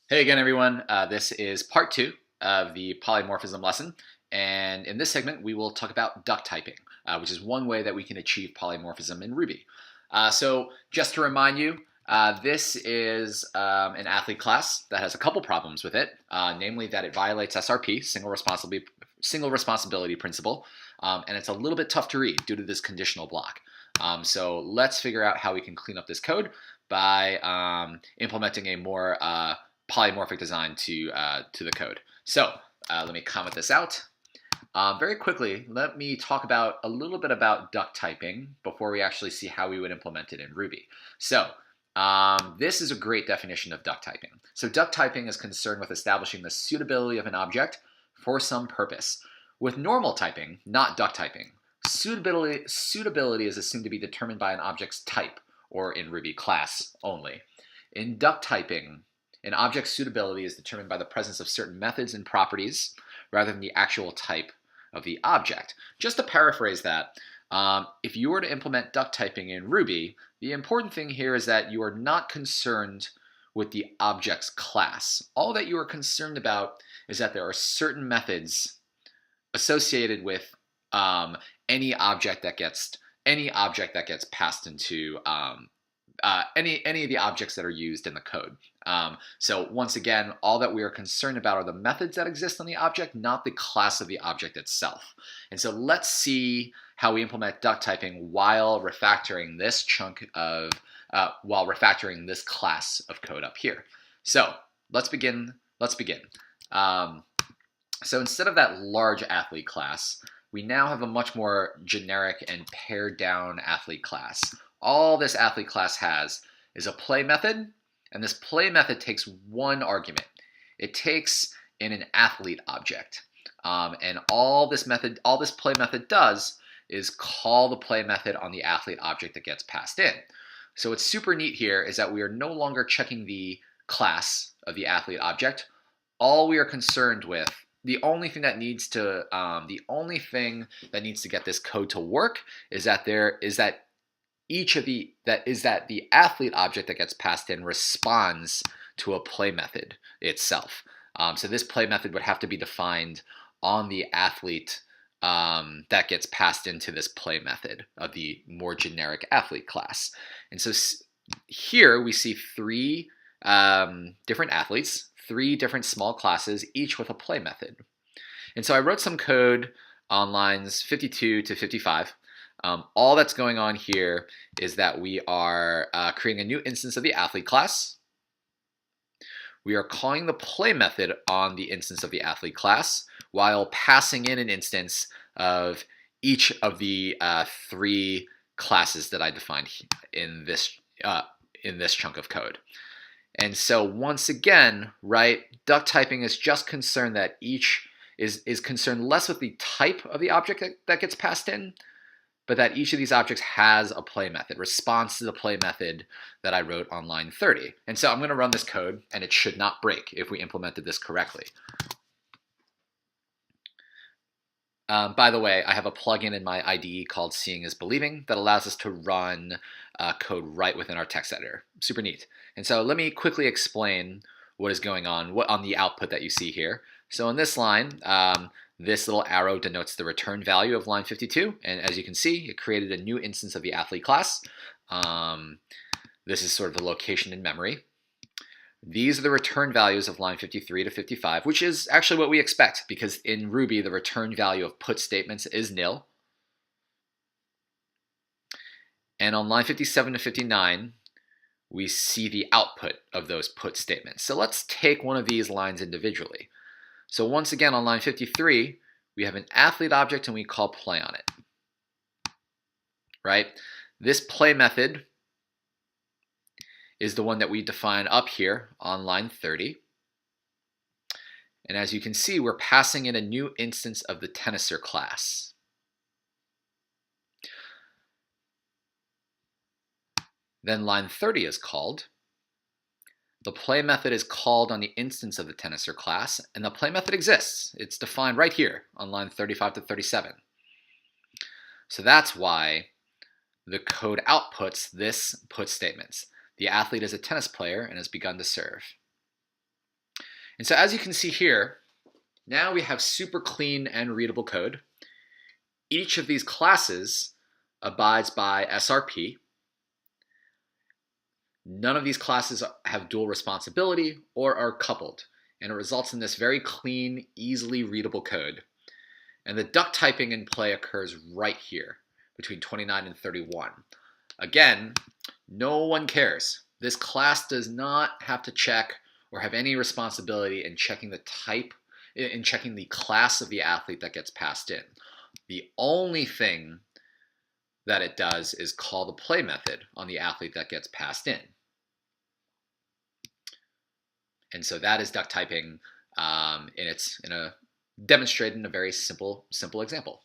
Hey again, everyone. This is part two of the polymorphism lesson. And in this segment, we will talk about duck typing, which is one way that we can achieve polymorphism in Ruby. So just to remind you, this is an athlete class that has a couple problems with it, namely that it violates SRP, single responsibility principle, and it's a little bit tough to read due to this conditional block. So let's figure out how we can clean up this code by implementing a more polymorphic design to the code. So let me comment this out. Very quickly, let me talk about a little bit about duck typing before we actually see how we would implement it in Ruby. So this is a great definition of duck typing. So duck typing is concerned with establishing the suitability of an object for some purpose. With normal typing, not duck typing, suitability is assumed to be determined by an object's type, or in Ruby, class only. In duck typing, an object's suitability is determined by the presence of certain methods and properties rather than the actual type of the object. Just to paraphrase that, if you were to implement duck typing in Ruby, the important thing here is that you are not concerned with the object's class. All that you are concerned about is that there are certain methods associated with any object that gets passed into any of the objects that are used in the code. So once again, all that we are concerned about are the methods that exist on the object, not the class of the object itself. And so let's see how we implement duck typing while refactoring this this class of code up here. So let's begin. So instead of that large athlete class, we now have a much more generic and pared down athlete class. All this athlete class has is a play method, and this play method takes one argument. It takes in an athlete object. And all this play method does is call the play method on the athlete object that gets passed in. So what's super neat here is that we are no longer checking the class of the athlete object. All we are concerned with, the only thing that needs to get this code to work is that the athlete object that gets passed in responds to a play method itself. So this play method would have to be defined on the athlete that gets passed into this play method of the more generic athlete class. And so here we see three different athletes, three different small classes, each with a play method. And so I wrote some code on lines 52 to 55. All that's going on here is that we are creating a new instance of the athlete class. We are calling the play method on the instance of the athlete class while passing in an instance of each of the three classes that I defined in this chunk of code. And so once again, right, duck typing is just concerned that each is concerned less with the type of the object that gets passed in, but that each of these objects has a play method, responds to the play method that I wrote on line 30. And so I'm going to run this code, and it should not break if we implemented this correctly. By the way, I have a plugin in my IDE called Seeing is Believing that allows us to run code right within our text editor. Super neat. And so let me quickly explain what is going on the output that you see here. So on this line, this little arrow denotes the return value of line 52, and as you can see, it created a new instance of the athlete class. This is sort of the location in memory. These are the return values of line 53 to 55, which is actually what we expect, because in Ruby, the return value of put statements is nil. And on line 57 to 59, we see the output of those put statements. So let's take one of these lines individually. So once again, on line 53, we have an athlete object and we call play on it, right? This play method is the one that we define up here on line 30. And as you can see, we're passing in a new instance of the tensor class. Then line 30 is called. The play method is called on the instance of the tensor class, and the play method exists. It's defined right here on line 35 to 37. So that's why the code outputs this put statements. The athlete is a tennis player and has begun to serve. And so as you can see here, now we have super clean and readable code. Each of these classes abides by SRP. None of these classes have dual responsibility or are coupled, and it results in this very clean, easily readable code. And the duck typing in play occurs right here, between 29 and 31. Again, no one cares. This class does not have to check or have any responsibility in checking the class of the athlete that gets passed in. The only thing that it does is call the play method on the athlete that gets passed in. And so that is duck typing, and it's demonstrated in a very simple example.